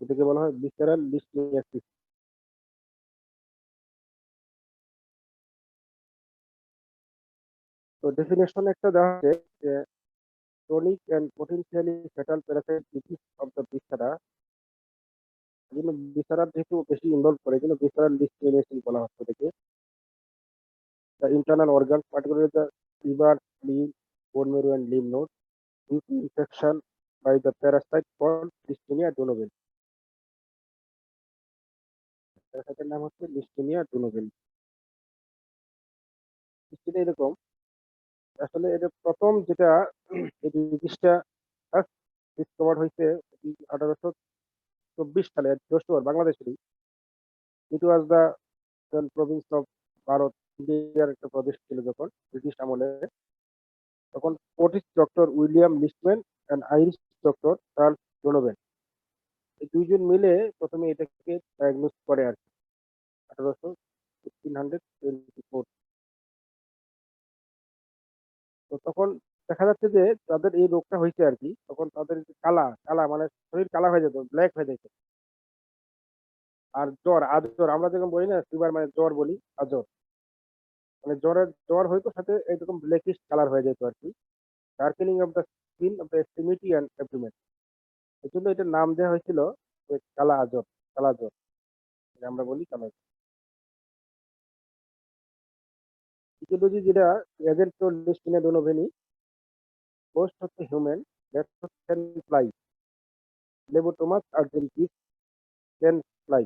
এটাকে বলা হয় ভিসেরাল লিস্টিনিয়াসিস। তো ডেফিনেশন একটা দেওয়া আছে যে chronic and potentially fatal parasite disease of the viscera, এজন্য viscera যেহেতু বেশি ইনভলভ করে এজন্য visceral discrimination বলা হচ্ছে এটাকে। The internal organs, particularly the liver, spleen, bone marrow and lymph nodes, due to infection by the parasite called Listeria donovans. প্যারাসাইটের নাম হচ্ছে লিস্টেনিয়া ডুনোভেলি। লিস্টেনিয়া এরকম, আসলে এটা প্রথম যেটা এই ডিজিজটা ফার্স্ট ডিসকভার্ড হয়েছে 1824 সালে যশোর বাংলাদেশেরই। It was the province of Bharat, ইন্ডিয়ার একটা প্রদেশ ছিল যখন ব্রিটিশ আমলে। তখন Scottish doctor William Leishman and Irish doctor Charles Donovan, এই দুইজন মিলে প্রথমে এটাকে ডায়াগনোস করে আর কি 1824। তো তখন দেখা যাচ্ছে যে তাদের এই রোগটা হয়েছে আর কি, তখন তাদের যে কালা কালা মানে শরীর কালা হয়ে যেত, ব্ল্যাক হয়ে যেত। আর জ্বর আজর, আমরা যেরকম বলি না ফিভার মানে জ্বর বলি, আজর মানে জ্বর হয়তো সাথে এইরকম ব্ল্যাকিশ কালার হয়ে যেত আর কি। Darkening of the skin of the extremity and abdomen, এই জন্য এটার নাম দেওয়া হয়েছিল যে কালা আজর, কালা জ্বর, এটা আমরা বলি কালা জ্বর। ইটিওলজি যেটা এজেন্ট লিস্টিনা ডোনোভেনি, হোস্ট হচ্ছে হিউম্যান, দ্যাটস হচ্ছে ফ্লাই, লেবোটোমাস আর্জেন্টিস সেন ফ্লাই।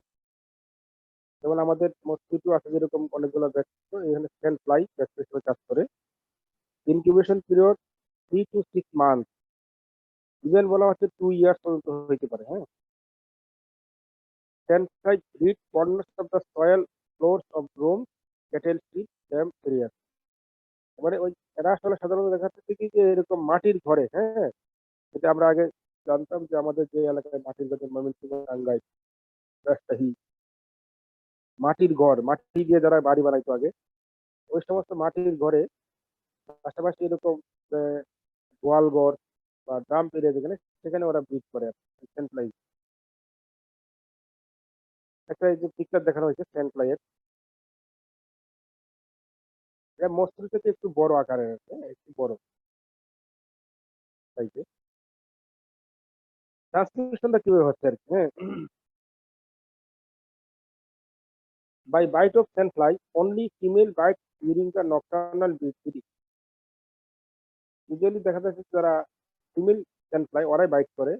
যেমন আমাদের মসকিটো আছে যেরকম অনেকগুলো ব্যাকটেরিয়া, এখানে সেল ফ্লাই ব্যাকটেরিয়া হিসেবে কাজ করে। Incubation period 3 to 6 month, even বলা হচ্ছে 2 ইয়ার্স পর্যন্ত হইতে পারে। হ্যাঁ, সেল fly breed corners of the soil floors of room, cattle street, damp area. মানে ওই এরা আসলে সাধারণত দেখা যাচ্ছে কি যে এরকম মাটির ঘরে, হ্যাঁ, যেটা আমরা আগে জানতাম যে আমাদের যে এলাকায় মাটির ঘর, ময়মনসিংহ, টাঙ্গাইল, রাজশাহী, মাটির ঘর, মাটি দিয়ে যারা বাড়ি বানাইতো আগে, ওই সমস্ত মাটির ঘরে পাশাপাশি এরকম গোয়াল ঘর বা ড্রাম এরিয়া যেখানে, সেখানে ওরা ব্রিড করে সেন্ট্রালাইজ। একটা এই যে পিকচার দেখানো হয়েছে সেন্ট্রাইয়ের, এটা মসৃণ থেকে একটু বড় আকারের আছে, হ্যাঁ, একটু বড় সাইজে। ট্রান্সমিশনটা কিভাবে হচ্ছে আর কি, হ্যাঁ, by bite of sand fly, only female bite during the nocturnal breeding. Usually দেখা যাচ্ছে যারা ফিমেল সেন্ট ফ্লাই ওরাই বাইট করে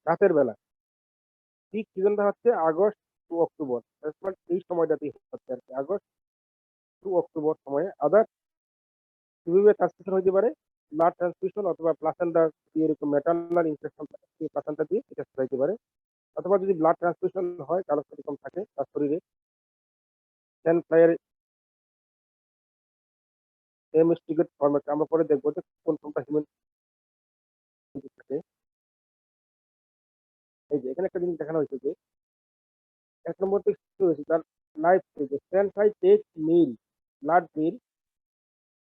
রাতের বেলা। পিক সিজনটা হচ্ছে আগস্ট টু অক্টোবর, এই সময়টাতেই হচ্ছে আর কি, আগস্ট টু অক্টোবর সময়ে। আদার কিভাবে ট্রান্সমিশন হতে পারে, ব্লাড ট্রান্সমিশন অথবা প্লাসেন্টা দিয়ে এরকম ম্যাটারনাল ইনফেকশন প্লাসেন্টা দিয়ে এটা হতে পারে, অথবা যদি ব্লাড ট্রান্সমিশন হয় কারো এরকম থাকে তার শরীরে সেন ফ্লাইয়ের এমস্টিগেট ফর্মেট, আমরা পরে দেখবো যে কোন কোনটা হিউম্যান থাকে। এই যে এখানে একটা জিনিস দেখানো হয়েছে যে 1 নম্বর থেকে শুরু হয়েছে তার লাইফ স্টেজে, sand fly take meal, blood meal,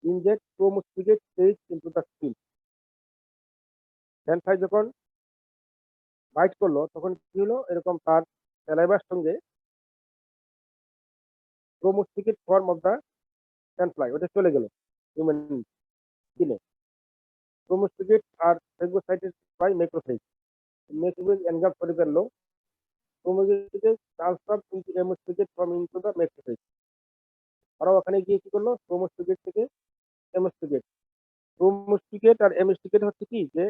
inject promastigote stage into the skin. Sand fly যখন বাইট করলো তখন কি হলো, এরকম তার স্যালাইভার সঙ্গে promastigote form of the sand fly ওটা চলে গেল হিউম্যান স্কিনে। প্রোমোস্টিগেট আর phagocytosed by macrophage, macrophage engulf করে ফেললো promastigote, transfer into amastigote form into the macrophage. ওরা ওখানে গিয়ে কি করলো, প্রোমোস্টিগেট থেকে হেমোস্টিগেট, প্রোমোস্টিগেট আর হেমোস্টিগেট হচ্ছে কি যে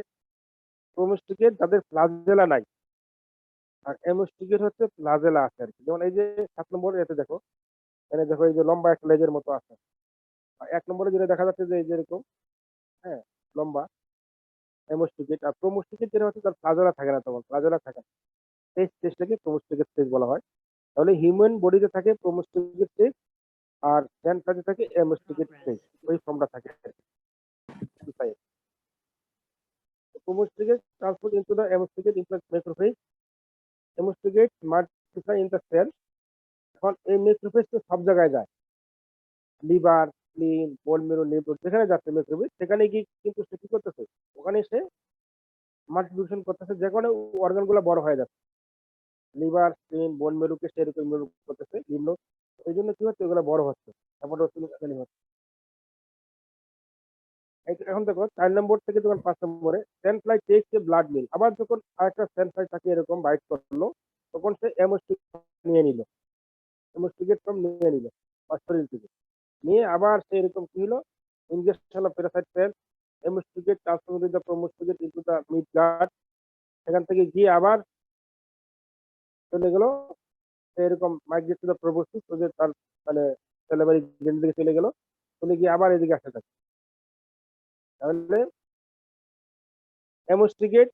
প্রোমোস্টিগেট যাদের ফ্লাজেলা নাই, আর হেমোস্টিগেট হচ্ছে ফ্লাজেলা আছে আর কি। যেমন এই যে 7 নম্বর এতে দেখো, এখানে দেখো এই যে লম্বা একটা লেজের মতো আছে। আর 1 নম্বরে যেটা দেখা যাচ্ছে যে এই যে এরকম, হ্যাঁ, লম্বা হেমোস্টিগেট। আর প্রোমোস্টিগেট যেটা হচ্ছে তার ফ্লাজেলা থাকে না, তখন ফ্লাজেলা থাকে না, এই স্টেজটাকে প্রোমোস্টিগেট স্টেজ বলা হয়। তাহলে হিউম্যান বডিতে থাকে প্রোমোস্টিগেট স্টেজ, আর স্যান ফ্লাজে থাকে হেমোস্টিগেট স্টেজ, ওই ফর্মটা থাকে। Promostigate transport into the hemostigate influx macrophage, hemostigate multiply in the cell। এখন এই ম্যাক্রোফেজ তো সব জায়গায় যায়, লিভার, স্প্লিন, বোন মেরু, লিম্ফ নোড যেখানে যাচ্ছে ম্যাক্রোফেজ, সেখানে গিয়ে কিন্তু সে কি করতেছে, ওখানে সে মাল্টিপ্লিকেশন করতেছে, যে কারণে অর্গানগুলো বড় হয়ে যাচ্ছে। লিভার, স্প্লিন, বোন মেরুকে সেরকম মেরু করতেছে বিভিন্ন। এই জন্য কি হচ্ছে, এগুলো বড় হচ্ছে। হেপাটোসিলিক হচ্ছে। এখন দেখো 4 নম্বর থেকে যখন 5 নম্বরে স্যান্ড ফ্লাই টেকস এ ব্লাড মিল, আবার যখন আরেকটা স্যান্ড ফ্লাই তাকে এরকম বাইট করলো, তখন সে হেমোস্ট্রিক নিয়ে নিল, হেমোস্ট্রিকেট ফর্ম নিয়ে নিল তার শরীর থেকে। নিয়ে আবার সে এরকম কি হলো, injection of parasite cell, amastigote transfer the promastigote into the midgut. সেখান থেকে গিয়ে আবার চলে গেল এরকম মাইগ্রেট টু দ্য প্রোবোসিস, ওদের তার মানে সেলেবারি গ্ল্যান্ড দিকে চলে গেল, চলে গিয়ে আবার এদিকে আসতে থাকে। তাহলে হেমোস্ট্রিকেট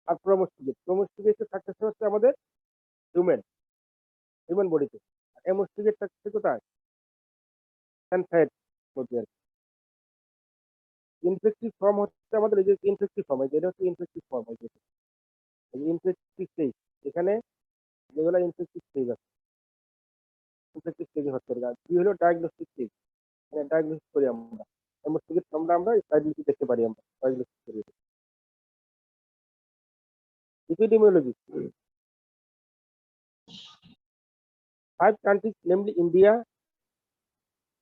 আর প্রোমোস্ট্রিকেট, প্রোমোস্ট্রিকেট থাকতেছে হচ্ছে আমাদের হিউম্যান হিউম্যান বডিতে, হেমোস্ট্রিকেট থাকছে কোথায়, স্যানফাইড মধ্যে। ইনফেক্টিভ ফর্ম হচ্ছে আমাদের এই যে ইনফেক্টিভ ফর্ম, এটা হচ্ছে ইনফেক্টিভ ফর্ম, ইনফেক্টিভ স্টেজ। এখানে যেগুলো ইনফেক্টিভ স্টেজ আছে, ইনফেক্টিভ স্টেজে হচ্ছে কি হলো ডায়াগনস্টিক স্টেজ, মানে ডায়াগনোসিস করি আমরা হেমোস্ট্রিকেট ফর্মটা আমরা সাইডলিটি দেখতে পারি, আমরা ডায়াগনোসিস করি। Epidemiology, 5 countries namely India,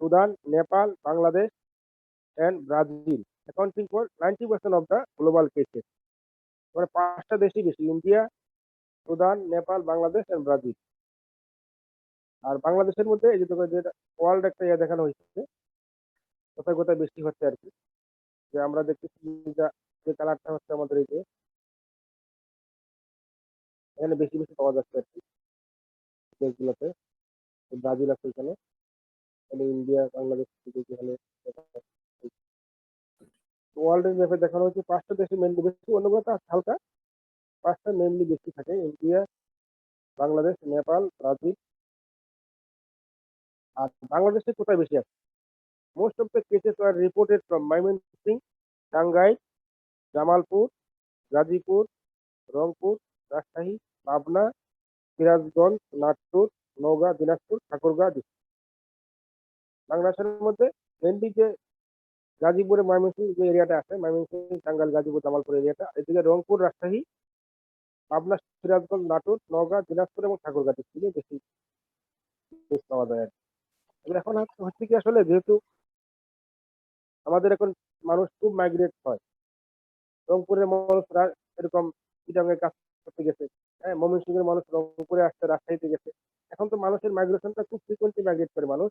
Sudan, Nepal, Bangladesh and Brazil accounting for 90% of the global cases. মানে 5টা দেশই বেশি, India, Sudan, Nepal, Bangladesh and Brazil. আর বাংলাদেশের মধ্যে এই যে তোকে যে ওয়ার্ল্ড একটা ইয়ে দেখানো হয়েছে, কোথায় কোথায় বেশি হচ্ছে আর কি, যে আমরা দেখতেছি যে যে কালারটা হচ্ছে আমাদের এই যে এখানে বেশি বেশি পাওয়া যাচ্ছে আর কি দেশগুলোতে। ব্রাজিল আছে এখানে, এখানে ইন্ডিয়া, বাংলাদেশ থেকে এখানে ওয়ার্ল্ডের ম্যাপে দেখানো হয়েছে 5টা দেশে মেনলি বেশি, অন্যগুলো হালকা। 5টা মেনলি বেশি থাকে, ইন্ডিয়া, বাংলাদেশ, নেপাল, ব্রাজিল। আর বাংলাদেশে কোথায় বেশি আছে, most of the cases are reported from Mymensingh, Tangail, Jamalpur, Gazipur, Rangpur, Rajshahi, Pabna, Sirajganj, Natore, Naogaon, Dinajpur, Thakurgaon district. বাংলাদেশের মধ্যে মেনলি যে গাজীপুরে ময়মনসিং যে এরিয়াটা আছে, ময়মনসিং, টাঙ্গাইল, গাজীপুর, জামালপুর এরিয়াটা, এদিকে রংপুর, রাজশাহী, পাবনা, সিরাজগঞ্জ, নাটোর, নওগাঁ, দিনাজপুর এবং ঠাকুরগাঁও ডিস্ট্রিক্টে বেশি কেস পাওয়া যায় আর কি। এবার এখন হচ্ছে কি, আসলে যেহেতু আমাদের এখন মানুষ খুব মাইগ্রেট হয়, রংপুরের মানুষ এরকম চিটাগাংয়ে কাজ করতে গেছে, হ্যাঁ, ময়মনসিংহের মানুষ রংপুরে আসছে, রাজশাহীতে গেছে। এখন তো মানুষের মাইগ্রেশনটা খুব ফ্রিকোয়েন্টলি মাইগ্রেট করে মানুষ,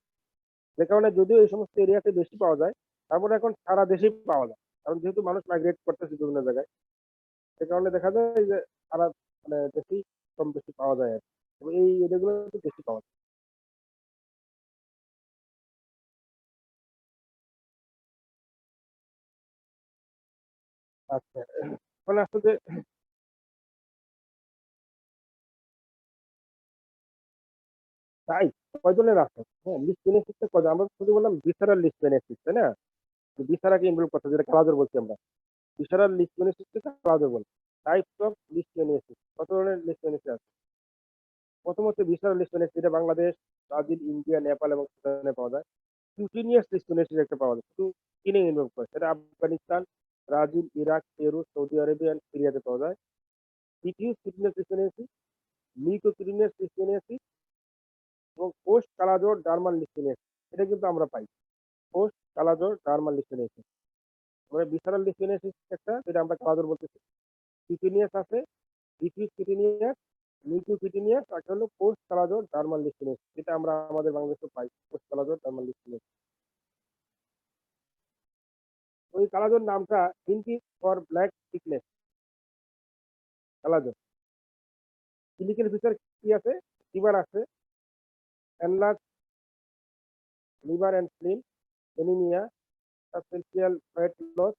যে কারণে যদিও এই সমস্ত এরিয়াতে বেশি পাওয়া যায়, তারপরে এখন সারা দেশেই পাওয়া যায়, কারণ যেহেতু মানুষ মাইগ্রেট করতেছে বিভিন্ন জায়গায়, সে কারণে দেখা যায় যে সারা মানে দেশেই কম বেশি পাওয়া যায় আর কি। এবং এই এরিয়াগুলো বেশি পাওয়া যায়। আচ্ছা, এখন আসলে তাই কয়জনের আছে, হ্যাঁ, লিস্ট বেনিফিটটা কয়জন, আমরা শুধু বললাম ভিসারাল লিস্ট বেনিফিট, তাই না? ভিসারাকে ইনভলভ করতে, যেটা কালাজর বলছি আমরা, ভিসারাল লিস্ট বেনিফিট থেকে কালাজর বলি। টাইপস অফ লিস্ট বেনিফিট, কত ধরনের লিস্ট বেনিফিট আছে? প্রথম হচ্ছে ভিসারাল লিস্ট বেনিফিট, যেটা বাংলাদেশ, ব্রাজিল, ইন্ডিয়া, নেপাল এবং ভুটানে পাওয়া যায়। কিউটিনিয়াস লিস্ট বেনিফিট একটা পাওয়া যায়, শুধু চীনে ইনভলভ করে, সেটা Afghanistan, Brazil, Iraq, Peru, Saudi Arabia and সিরিয়াতে পাওয়া যায়। Diffuse cutaneous list benefit, leucocutaneous list benefit এবং পোস্ট কালাজোর জার্মান লিস্ট বেনিফিট, এটা কিন্তু আমরা পাই। পোস্ট কালাজোর জার্মান লিস্ট বেনিফিট, মানে ভিসারাল লিস্ট বেনিফিট একটা, যেটা আমরা কালাজোর বলতেছি। কিউটিনিয়াস আছে, ডিফিউজ কিউটিনিয়াস, লিউকোকিউটিনিয়াস, আর একটা হলো পোস্ট কালাজোর জার্মান লিস্ট বেনিফিট, যেটা আমরা আমাদের বাংলাদেশে পাই, পোস্ট কালাজোর জার্মান লিস্ট বেনিফিট। ওই কালাজোর নামটা Hindi for black sickness, kala azar. Clinical feature কি আছে, ফিভার আছে, enlarge liver and spleen, anaemia, substantial fat loss,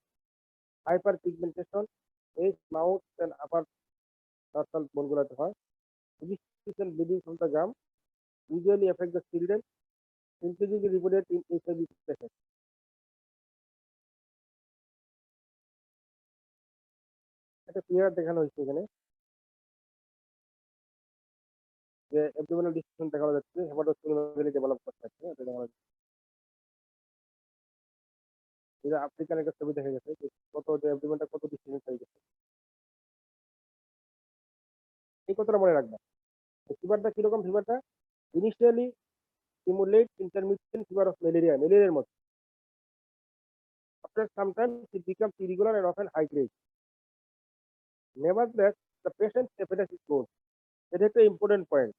hyper pigmentation, edge, mouth and upper dorsal বোনগুলোতে হয়, registration bleeding from the gum, usually affect the children, increasingly reported in HIV patients. একটা clear দেখানো হয়েছে এখানে, যে abdominal dysfunction দেখানো যাচ্ছে, হেপাটোস্পিনোমেগালি develop করতে যাচ্ছে, এটা দেখানো যাচ্ছে। এটা আফ্রিকান একটা ছবি দেখা গেছে যে কত অ্যাবডোমেনটা কত ডিস্টেন্স হয়ে গেছে। এই কথাটা মনে রাখবা। ফিভারটা কিরকম ফিভারটা initially simulate intermittent fever of ম্যালেরিয়ার মতো। After some time it becomes irregular and often high grade. Nevertheless, the patient's appetite is good. এটা একটা ইম্পর্টেন্ট পয়েন্ট।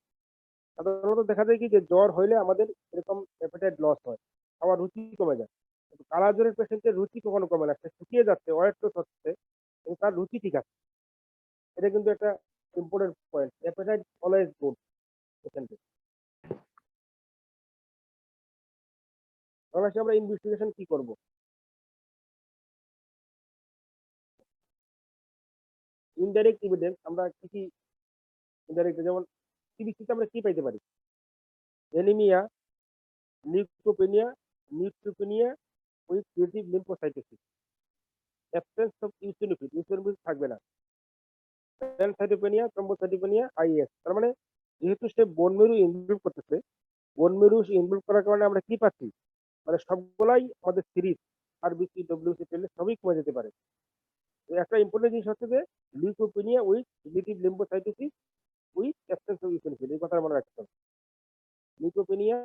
সাধারণত দেখা যায় কি যে জ্বর হইলে আমাদের এরকম অ্যাপেটাইট লস হয়, খাওয়ার রুচি কমে যায়। কিন্তু কালা জ্বরের পেশেন্টের রুচি কখনো কমে না, সে শুকিয়ে যাচ্ছে, ওয়েট লস হচ্ছে, কিন্তু তার রুচি ঠিক আছে। এটা কিন্তু একটা important point. Appetite always good পেশেন্টের। তখন আসি আমরা ইনভেস্টিগেশন কি করব। ইনডাইরেক্ট এভিডেন্স আমরা কি কি ইনডাইরেক্ট, যেমন চিকিৎসাতে আমরা কি পাইতে পারি? Anaemia, leukopenia, neutropenia with relative lymphocytosis, absence of eosinophil, eosinophil থাকবে না, প্যানসাইটোপেনিয়া, থ্রম্বোসাইটোপেনিয়া, আইএস। তার মানে যেহেতু সে বোন মেরু ইনভলভ করতেছে, বোন মেরু ইনভলভ করার কারণে আমরা কি পাচ্ছি, মানে সবগুলাই আমাদের সিরিজ আরবিসি ডব্লিউসি পেলে সবই কমে যেতে পারে। তো একটা ইম্পর্টেন্ট জিনিস হচ্ছে যে leukopenia with relative lymphocytosis with absence of eosinophil, এই কথা মনে রাখতে হবে। Leukopenia,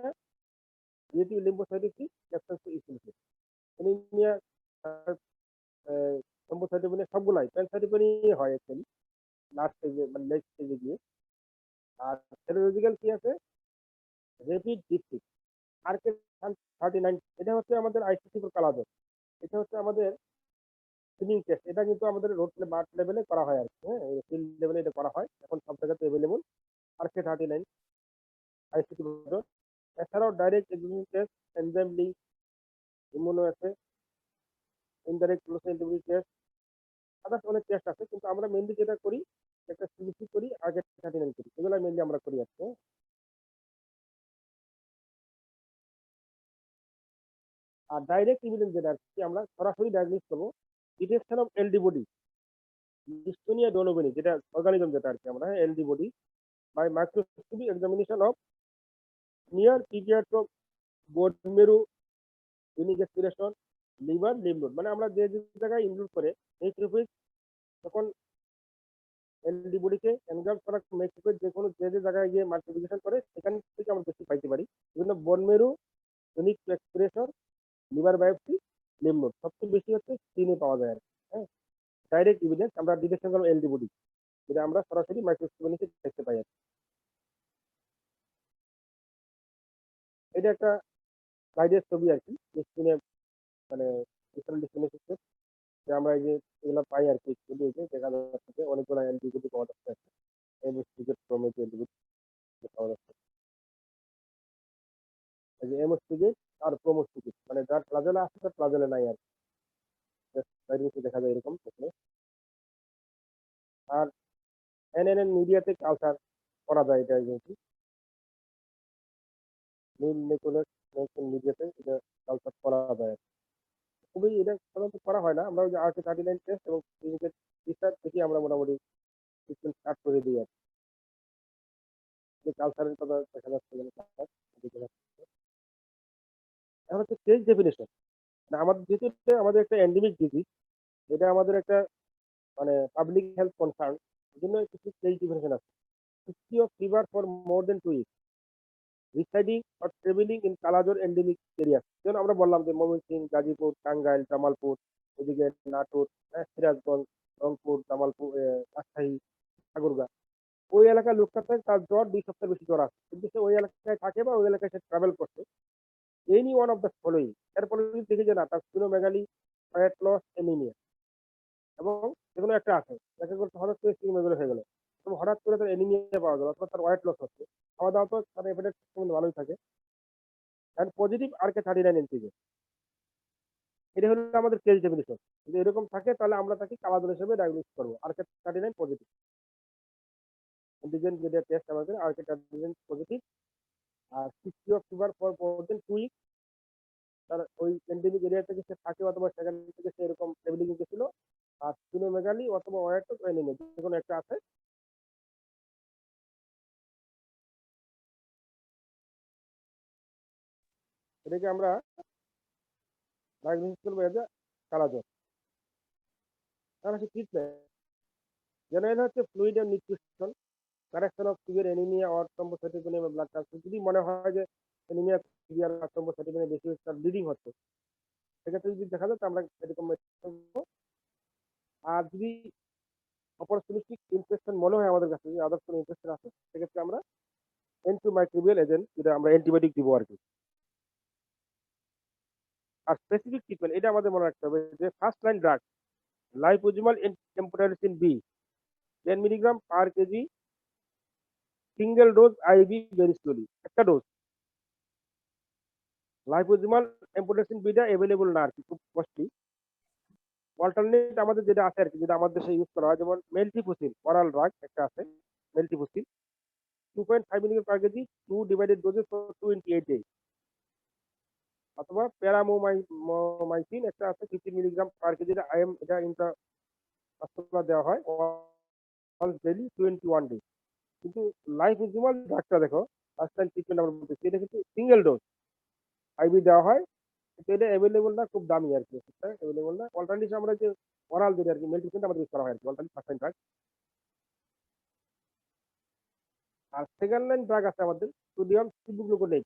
relative lymphocytosis, absence of eosinophil, anaemia, thrombocytopenia সবগুলাই প্যানসাইটোপেনিয়া হয় অ্যাকচুয়ালি লাস্ট স্টেজে, মানে লেট স্টেজে গিয়ে। আর সেরোলজিক্যাল কি আছে, রেপিড ডিপটিক, আরকে 39, এটা হচ্ছে আমাদের আইসিসি ফর কালাজ্বর। এটা হচ্ছে আমাদের স্ক্রিনিং টেস্ট। এটা কিন্তু আমাদের রোড মাঠ লেভেলে করা হয় আর কি, হ্যাঁ, ফিল্ড লেভেলে এটা করা হয়, এখন সব জায়গাতে অ্যাভেলেবল। আরকে 39 আইসিসি। এছাড়াও direct execution test, enzyme link, immuno আছে, ইনডাইরেক্ট ফ্লোরোসেন্টিভিটি টেস্ট, আদার্স অনেক টেস্ট আছে, কিন্তু আমরা মেনলি যেটা করি একটা সিবিসি করি, আগে 39 করি, এগুলো মেনলি আমরা করি আজকে। আর ডাইরেক্ট এভিডেন্স যেটা আর কি, আমরা সরাসরি ডায়াগনোস করবো detection of LD body, dystonia donovani, যেটা অর্গানিজম যেটা আর কি, আমরা LD body by microscopy examination of near period of bone marrow, unique expiration, liver, lymph node, মানে আমরা যে যে জায়গায় ইনক্লুড করে মেক্রোফেজ, তখন এলডি বডিকে এনগ্রাফট করা মেক্রোফেজ যে কোনো যে যে জায়গায় গিয়ে মাল্টিপ্লিকেশন করে সেখান থেকে আমরা বেশি পাইতে পারি। বিভিন্ন বোন marrow, unique expression, liver biopsy, lymph node সবচেয়ে বেশি হচ্ছে স্ক্রিনে পাওয়া যায় আর কি, হ্যাঁ। ডাইরেক্ট এভিডেন্স আমরা ডিটেকশন করবো এলডি বডি, যেটা আমরা সরাসরি মাইক্রোস্কোপের নিচে দেখতে পাই আর কি। এটা একটা গাইডের ছবি আর কি, স্ক্রিনে, মানে ডিফারেন্ট ডিফারেন্ট সিস্টেম, যে আমরা এই যে এগুলো পাই আর কি, স্টুডিওতে দেখা যাচ্ছে যে অনেকগুলো এলডি বডি পাওয়া যাচ্ছে আর কি, এমএসটিজেড প্রমেটো এলডি বডি পাওয়া যাচ্ছে। এই যে এমএসটিজেড আর প্রোমোস্টিজেড, মানে যার প্লাজেলা আছে তার প্লাজেলা নাই আর কি, বাইরে দেখা যায় এরকম দেখলে। আর এনএনএন মিডিয়াতে কালচার করা যায় এটা কিন্তু নীল নিকোলেট মিডিয়াতে এটা কালচার করা যায়। খুবই এটা সাধারণত করা হয় না, আমরা ওই যে আরকে 39 টেস্ট এবং ক্লিনিকের রিসার্চ থেকে আমরা মোটামুটি ট্রিটমেন্ট স্টার্ট করে দিই আর কি। কালচারের কথা দেখা যাচ্ছে এখানে কালচার দেখা যাচ্ছে। এখন হচ্ছে কেস ডেফিনেশন, মানে আমাদের যেহেতু এটা আমাদের একটা এন্ডেমিক ডিজিজ, এটা আমাদের একটা মানে পাবলিক হেলথ কনসার্ন, এই জন্য কিছু কেস ডেফিনেশন আছে। History of fever for more than 2 weeks, residing or travelling in কালাজ্বর এন্ডেমিক এরিয়া, যেমন আমরা বললাম যে ময়মনসিংহ, গাজীপুর, টাঙ্গাইল, জামালপুর, ওদিকে নাটোর, সিরাজগঞ্জ, রংপুর, জামালপুর, রাজশাহী, ঠাকুরগাঁ, ওই এলাকার লোকটার থেকে তার জ্বর 2 সপ্তাহ বেশি জ্বর আছে, কিন্তু সে ওই এলাকায় থাকে বা ওই এলাকায় সে ট্রাভেল করছে, any one of the following, এরপরে যদি দেখি যে না তার স্পিনোমেগালি, ওয়েট লস, এনিমিয়া, এবং যেকোনো একটা আছে, দেখা গেল হঠাৎ করে স্পিনোমেগালি হয়ে গেল, এবং হঠাৎ করে তার এনিমিয়া পাওয়া গেল, অথবা তার ওয়েট লস হচ্ছে, খাওয়া দাওয়া তো তার এফেক্ট ভালোই থাকে, অ্যান্ড পজিটিভ আরকে 39 এনটিজে, এটা হলো আমাদের কেস ডেফিনিশন। যদি এরকম থাকে তাহলে আমরা তাকে কালাজ্বর হিসেবে ডায়াগনোস করবো, আরকে 39 পজিটিভ অ্যান্টিজেন, যেটা টেস্ট আমাদের আরকে 39 পজিটিভ। আর history of fever for more than 2 weeks, তার ওই এন্ডেমিক এরিয়া থেকে সে থাকে অথবা সেখান থেকে সে এরকম ট্রাভেলিং গেছিল, আর স্পিনোমেগালি অথবা ওয়াইট এনিমিয়া যে কোনো একটা আছে। এটাকে আমরা ডায়াগনোসিস করবো এজ এ কালাজ্বর। তার হচ্ছে ট্রিটমেন্ট জেনারেল হচ্ছে fluid and nutrition, correction of severe anaemia or thrombocytopenia blood transfusion. যদি মনে হয় যে অ্যানিমিয়া সিভিয়ার বা থ্রম্বোসাইটোপেনিয়া বেশি হচ্ছে, তার ব্লিডিং হচ্ছে, সেক্ষেত্রে যদি দেখা যায় তো আমরা এরকম medicine দেবো। আর যদি অপরচুনিস্টিক ইনফেকশন মনে হয় আমাদের কাছে যে আদার্স কোনো ইনফেকশন আছে, সেক্ষেত্রে আমরা অ্যান্টিমাইক্রোবিয়াল এজেন্ট, যেটা আমরা অ্যান্টিবায়োটিক দিব আর কি। আর স্পেসিফিক ট্রিটমেন্ট এটা আমাদের মনে রাখতে হবে যে first line drug liposomal amphotericin B 10 milligram per KG, single dose IV very slowly, একটা ডোজ। লাইপোজোমাল এম্পোটারিসিন বিটা অ্যাভেলেবল না আর কি, খুব কস্টলি। অল্টারনেট আমাদের যেটা আছে আর কি, যেটা আমাদের দেশে ইউজ করা হয়, যেমন মেলটিফুসিন অরাল ড্রাগ একটা আছে, মেলটিফুসিন 2.5 milligram per KG, 2 divided doses for 28 days. অথবা প্যারামোমাইসিন একটা আছে 50 মিলিগ্রাম পার কেজি, এটা আইএম, এটা ইন্ট্রা দেওয়া হয় ওয়ান্স ডেইলি 21 ডেজ। কিন্তু লাইপোজোমাল ড্রাগটা দেখো, ফার্স্ট লাইন ট্রিটমেন্ট আমরা বলতেছি, এটা কিন্তু সিঙ্গেল ডোজ আইভি দেওয়া হয়, কিন্তু এটা অ্যাভেলেবল না, খুব দামি আর কি, অ্যাভেলেবল না। অল্টারনেটিভ আমরা যে ওরাল যেটা আর কি, মেডিসিনটা আমাদের ইউজ করা হয় আর কি, অল্টারনেটিভ ফার্স্ট লাইন ড্রাগ। আর সেকেন্ড লাইন ড্রাগ আছে আমাদের সোডিয়াম সিবুগ্লুকোনেট,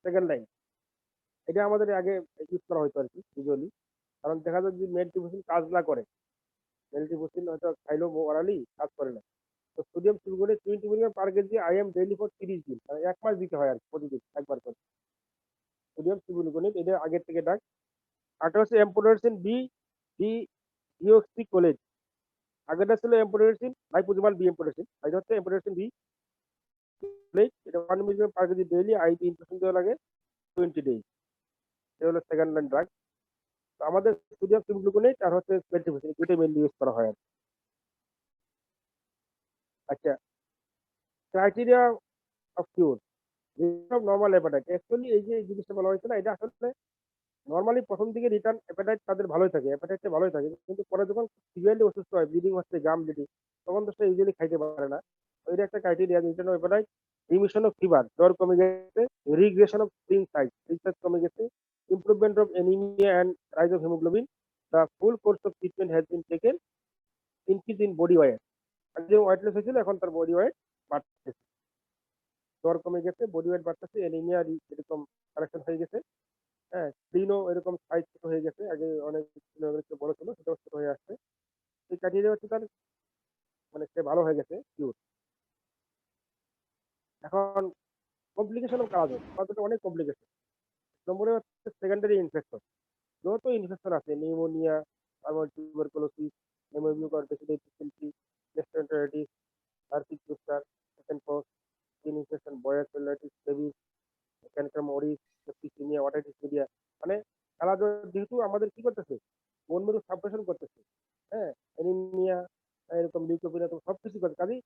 সেকেন্ড লাইন। এটা আমাদের আগে ইউজ করা হতো আর কি ইউজুয়ালি, কারণ দেখা যায় যে মেলটিফুসিন কাজ না করে, মেলটিফুসিন হয়তো খাইলেও ওরালি কাজ করে না। তো sodium stibogluconate 20 milligram per KG IM daily for 30 দিন, মানে 1 মাস দিতে হয় আর কি, প্রতিদিন একবার করে সোডিয়াম সিবুগ্লুকোনেট, এটা আগের থেকে ড্রাগ। আরেকটা হচ্ছে এম্পোটারসিন বি ডি ডিওক্সিকোলেট, আগেরটা ছিল এম্পোটারসিন লাইপোজোমাল বি এম্পোটারসিন, এটা হচ্ছে এম্পোটারসিন বি প্লেট, এটা 1 milligram per KG daily IV infusion দেওয়া লাগে 20 ডেজ। এটা হলো সেকেন্ড লাইন ড্রাগ। তো আমাদের সোডিয়াম সিবগ্লুকোনেট আর হচ্ছে মেলটিফুসিন, দুটোই মেনলি ইউজ করা হয় আর কি। আচ্ছা, ক্রাইটেরিয়া অফ কিউর, যেসব নর্মাল হেপাটাইট, অ্যাকচুয়ালি এই যে এই জিনিসটা বলা হয়েছে না, এটা আসলে নর্মালি প্রথম দিকে রিটার্ন হেপাটাইট তাদের ভালোই থাকে, হেপাটাইটটা ভালোই থাকে, কিন্তু পরে যখন সিভিয়ারলি অসুস্থ হয়, ব্লিডিং হচ্ছে, গাম ব্লিডিং, তখন তো সে ইউজুয়ালি খাইতে পারে না। ওইটা একটা criteria, return of appetite, remission of fever, জ্বর কমে গেছে, regression of spleen size, research কমে গেছে, improvement of anaemia and rise of haemoglobin, the full course of treatment has been taken, increase in body weight, যে weight loss হয়েছিল এখন তার body weight বাড়তেছে, জ্বর কমে গেছে, বডি ওয়েট বাড়তেছে, অ্যানিমিয়া এরকম কারেকশন হয়ে গেছে। হ্যাঁ, স্ক্রিনও এরকম সাইজ ছোট হয়ে গেছে, আগে অনেক বড় ছিল, সেটাও ছোট হয়ে আসছে। এই ক্রাইটেরিয়া হচ্ছে তার, মানে সে ভালো হয়ে গেছে কিউর। এখন কমপ্লিকেশন অফ কাজ অনেক কমপ্লিকেশন। নম্বরে হচ্ছে সেকেন্ডারি ইনফেকশন, যত ইনফেকশন আছে, নিউমোনিয়া, তারপর tuberculosis, haemoglobin gastroenteritis, herpes zoster, chicken pox, skin infection, boil cellulitis, rabies, cancrum oris, septicaemia, otitis media, মানে খেলাধুলা যেহেতু আমাদের কি করতেছে, বোন মেরু সাপ্রেশন করতেছে, হ্যাঁ, অ্যানিমিয়া, এরকম লিউকোপিনিয়া, তো সবকিছু করে, কাজেই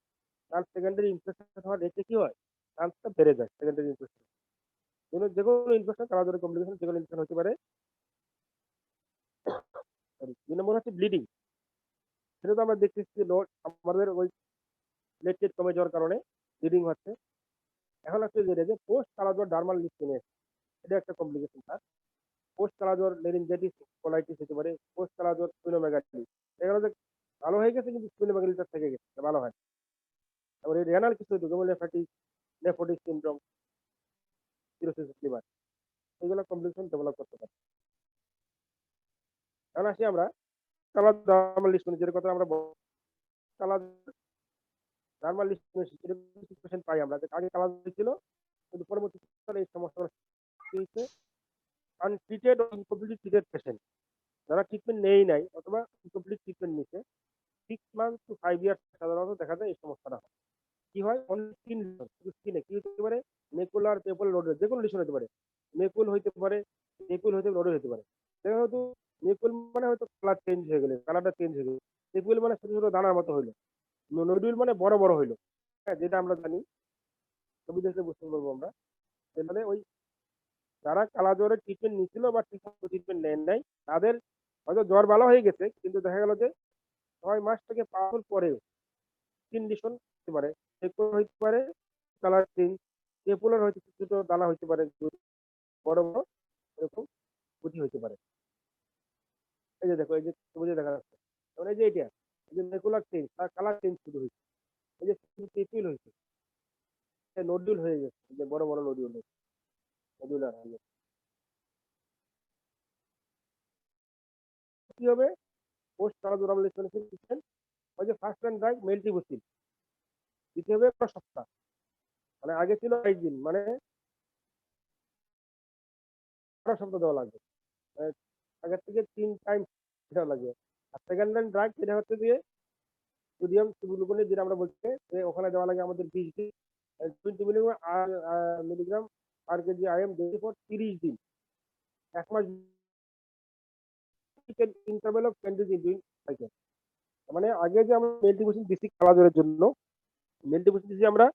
তার সেকেন্ডারি ইনফেকশন হওয়ার রেটে কি হয়, চান্সটা বেড়ে যায় সেকেন্ডারি ইনফেকশন। যে কোনো ইনফেকশন, খেলাধুলার কমপ্লিকেশন, যে কোনো ইনফেকশন হতে পারে। সরি, 2 নম্বর হচ্ছে ব্লিডিং। সেটা তো আমরা দেখতেছি যে আমাদের ওই প্লেটলেট কমে যাওয়ার কারণে ব্লিডিং হচ্ছে। এখন হচ্ছে যেটা যে পোস্ট কালাজ্বর ডার্মাল লিস্টিনেস, এটা একটা কমপ্লিকেশন। তার পোস্ট কালাজ্বর লেরিনজাইটিস কোলাইটিস হতে পারে, পোস্ট কালাজ্বর স্পিনোমেগালি, এগুলো যে ভালো হয়ে গেছে কিন্তু স্পিনোমেগালিটা থেকে গেছে, ভালো হয়। তারপরে রেনাল কিছু হতো, যেমন নেফ্রোটিক সিনড্রোম, সিরোসিস লিভার, এগুলো কমপ্লিকেশন ডেভেলপ করতে পারে। এখন আসি আমরা কালার ডার্মাল লিস্টিনেস, যেটা কথা আমরা কালার ডার্মাল লিস্টিনেস, এরকম সিচুয়েশন পাই আমরা, যে আগে কালার ছিল কিন্তু পরবর্তীকালে এই সমস্যা হয়েছে আনট্রিটেড ও ইনকমপ্লিট ট্রিটেড পেশেন্ট, যারা ট্রিটমেন্ট নেই নাই অথবা ইনকমপ্লিট ট্রিটমেন্ট নিচ্ছে, 6 months to 5 years সাধারণত দেখা যায় এই সমস্যাটা হয়। কি হয়, অনেক স্কিনে কি হতে পারে, মেকুলার পেপল রোডের যে কোনো লিশন হতে পারে, মেকুল হইতে পারে, পেপুল হইতে রোডে হতে পারে। দেখা হয়তো মেকুল মানে হয়তো কালার চেঞ্জ হয়ে গেলে, কালারটা চেঞ্জ হয়ে গেল, পেপুল মানে ছোট ছোট দানার মতো হইলো, নডুল মানে বড় বড় হইলো। হ্যাঁ, যেটা আমরা জানি, ছবি দেখলে বুঝতে পারবো আমরা, যে মানে ওই যারা কালাজ্বরের ট্রিটমেন্ট নিছিল বা ঠিকমতো ট্রিটমেন্ট নেন নাই, তাদের হয়তো জ্বর ভালো হয়ে গেছে, কিন্তু দেখা গেল যে 6 মাস থেকে 5 বছর পরেও কন্ডিশন হতে পারে, হইতে পারে, কালার চেঞ্জ, পেপুলার হয়তো ছোট ছোট দানা হইতে পারে, বড় বড় এরকম ক্ষতি হতে পারে। এই যে দেখো, এই যে সবুজে দেখা যাচ্ছে। যেমন এই যে এটা, এই যে ম্যাকুলার চেঞ্জ, তার কালার চেঞ্জ শুরু হয়েছে। এই যে শুধু তেঁতুল হয়েছে, নডিউল হয়ে গেছে, এই যে বড় বড় নডিউল হয়েছে, নডিউলার হয়ে গেছে। কি হবে? পোস্ট কালাজোরাল ইনফ্লামেশন, ওই যে ফার্স্ট লাইন ড্রাগ মেল্টিবুসিল দিতে হবে ১২ সপ্তাহ। মানে আগে ছিল ২২ দিন, মানে ১২ সপ্তাহ দেওয়া লাগবে। মানে আগের থেকে ৩ টাইম দেওয়া লাগবে। আর সেকেন্ড লাইন ড্রাগ এটা হচ্ছে গিয়ে সোডিয়াম সিবুলুকনে, যেটা আমরা বলছি যে ওখানে দেওয়া লাগে আমাদের ২০ দিন, 20 মিলিগ্রাম আর milligram per KG IM daily for ৩০ দিন, ১ মাস ইন্টারভ্যাল অফ 20 দিন সাইকেল। মানে আগে যে আমরা মেল্টিবুসিল দিছি কালাজ্বরের জন্য, মেল্টিবুসিল দিছি আমরা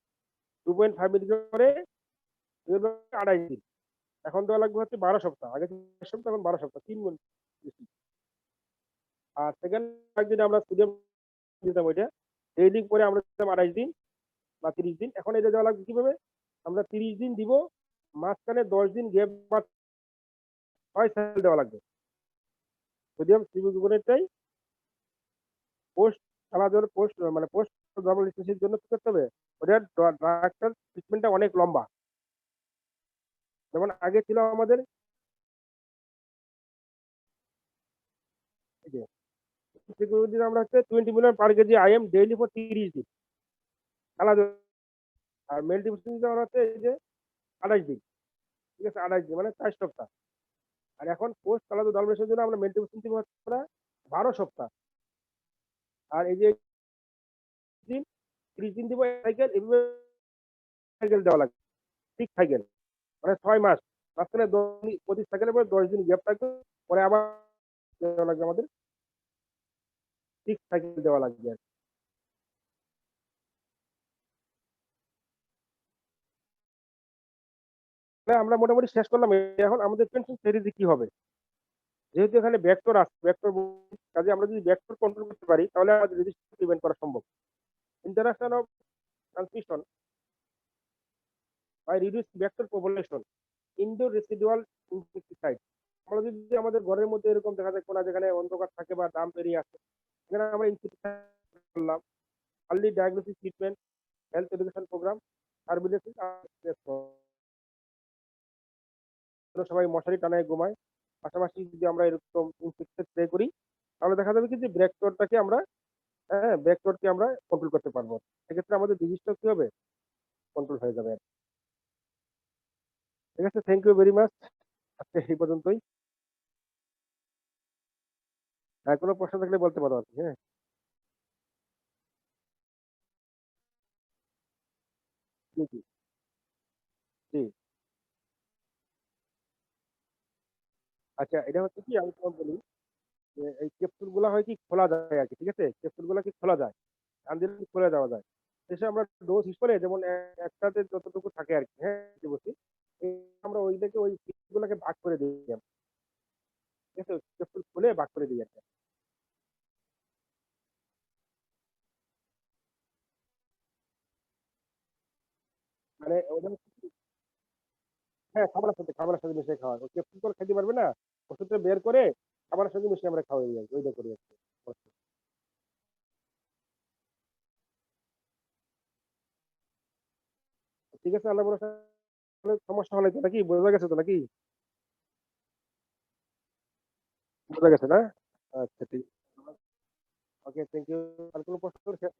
2.5 মিলিগ্রাম করে ২৮ দিন। এখন দেওয়া লাগবে হচ্ছে ১২ সপ্তাহ। আগে ৪ সপ্তাহ, এখন ১২ সপ্তাহ, ৩ গুণ বেশি। আর সেকেন্ড যেটা আমরা সোডিয়াম দিতাম ওইটা ডেইলি করে আমরা দিতাম ২৮ দিন বা ৩০ দিন। এখন এটা দেওয়া লাগবে কিভাবে? আমরা ৩০ দিন দিব, মাঝখানে ১০ দিন গ্যাপ বা ৬ সাইকেল দেওয়া লাগবে। সোডিয়াম সিবুলুকনেরটাই পোস্ট কালাজ্বর, পোস্ট মানে পোস্ট নরমাল স্টেজের জন্য কি করতে হবে? ওটার ড্রাগটার ট্রিটমেন্টটা অনেক লম্বা। যেমন আগে ছিল আমাদের এই যে সিকুড়ির আমরা হচ্ছে 20 million per KG IM daily for 30 দিন কালাজ্বর। আর মেল্টিবুসিল আমরা হচ্ছে এই যে ২৮ দিন। ঠিক আছে? ২৮ দিন মানে ৪ সপ্তাহ। আর এখন পোস্ট কালাজ্বর ডলমেশনের জন্য আমরা মেল্টিবুসিল দিব হচ্ছে আমরা ১২ সপ্তাহ। আর এই যে দিন ৩০ দিন দিব সাইকেল, এভাবে সাইকেল দেওয়া লাগবে। 6 সাইকেল মানে ৬ মাস। মাঝখানে প্রতি সাইকেলের পরে ১০ দিন গ্যাপ থাকবে। পরে আবার দেওয়া লাগবে আমাদের 6 সাইকেল দেওয়া লাগবে আরকি। তাহলে আমরা মোটামুটি শেষ করলাম। এখন আমাদের পেনশন সিরিজে কি হবে? যেহেতু এখানে ভেক্টর আছে, ভেক্টর কাজে আমরা যদি ভেক্টর কন্ট্রোল করতে পারি তাহলে আমাদের রেজিস্ট্যান্স প্রিভেন্ট করা সম্ভব। Interaction of transmission by reduce vector population, indoor residual insecticide. আমরা যদি আমাদের ঘরের মধ্যে এরকম দেখা যায় কোনা যেখানে অন্ধকার থাকে বা ডাম্প এরিয়া আছে, সেখানে আমরা ইনসেক্টিসাইড করলাম। Early diagnosis treatment, health education programme, surveillance, সবাই মশারি টানায় ঘুমায়। পাশাপাশি যদি আমরা এরকম ইনসেক্টিসাইড স্প্রে করি তাহলে দেখা যাবে কি যে ভেক্টরটাকে আমরা ভেক্টরকে আমরা কন্ট্রোল করতে পারবো। সেক্ষেত্রে আমাদের ডিজিজটাও কি হবে? কন্ট্রোল হয়ে যাবে। ঠিক আছে? Thank you very much. আজকে এই পর্যন্তই। হ্যাঁ, কোনো প্রশ্ন থাকলে বলতে পারো আরকি। হ্যাঁ? জি, জি, জি। আচ্ছা, এটা হচ্ছে কি আমি তোমাকে বলি যে এই ক্যাপসুল গুলা হয় কি খোলা যায় আরকি। ঠিক আছে? ক্যাপসুল গুলা কি খোলা যায়। টান দিলে খুলে দেওয়া যায়। শেষে আমরা ডোজ হিসেব করে যেমন একটাতে যতটুকু থাকে আরকি, হ্যাঁ? বলছি। আমরা ওইটাকে ওই গুলাকে ভাগ করে দিই। ঠিক আছে? ক্যাপসুল খুলে ভাগ করে দিই আরকি। মানে ওটা হ্যাঁ, খাবারের সাথে মিশিয়ে খাওয়া। ওই ক্যাপসুল করে খাইতে পারবে না। ওষুধটা বের করে খাবারের সাথে মিশিয়ে আমরা খাওয়াই আরকি। ওইটা করি আরকি। ঠিক আছে, আল্লাহ ভরসা। সমস্যা হলে তো নাকি? বোঝা গেছে তো নাকি? বোঝা গেছে না? আচ্ছা ঠিক আছে। ওকে, থ্যাংক ইউ। আর কোনো প্রশ্ন শেষ?